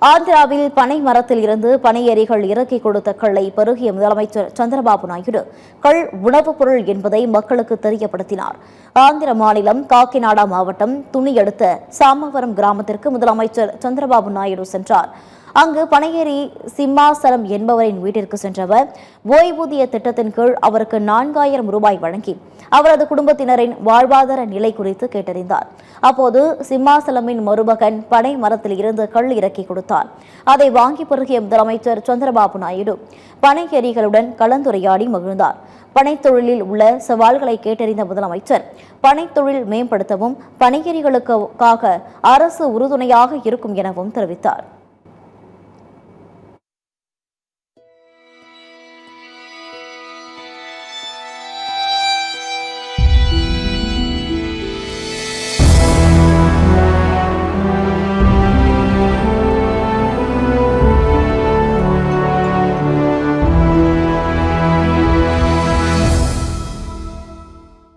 ஆந்திராவில் பனை மரத்தில் இருந்து பனையேறிகள் இறக்கி கொடுத்த கல்லை பருகிய முதலமைச்சர் சந்திரபாபு நாயுடு கள் உணவுப் பொருள் என்பதை மக்களுக்கு தெரியப்படுத்தினார். ஆந்திர மாநிலம் காக்கிநாடா மாவட்டம் துணி அடுத்த சாமவரம் கிராமத்திற்கு முதலமைச்சர் சந்திரபாபு நாயுடு சென்றார். அங்கு பனையேறி சிம்மாசலம் என்பவரின் வீட்டிற்கு சென்றவர் ஓய்வூதிய திட்டத்தின் கீழ் அவருக்கு 4000 ரூபாய் வழங்கி அவரது குடும்பத்தினரின் வாழ்வாதார நிலை குறித்து கேட்டறிந்தார். அப்போது சிம்மாசலமின் மருமகன் பனை மரத்தில் இருந்து கல் இறக்கி கொடுத்தார். அதை வாங்கி பருகிய முதலமைச்சர் சந்திரபாபு நாயுடு பனையேறிகளுடன் கலந்துரையாடி மகிழ்ந்தார். பனைத்தொழிலில் உள்ள சவால்களை கேட்டறிந்த முதலமைச்சர் பனைத்தொழில் மேம்படுத்தவும் பனையேறிகளுக்காக அரசு உறுதுணையாக இருக்கும் எனவும் தெரிவித்தார்.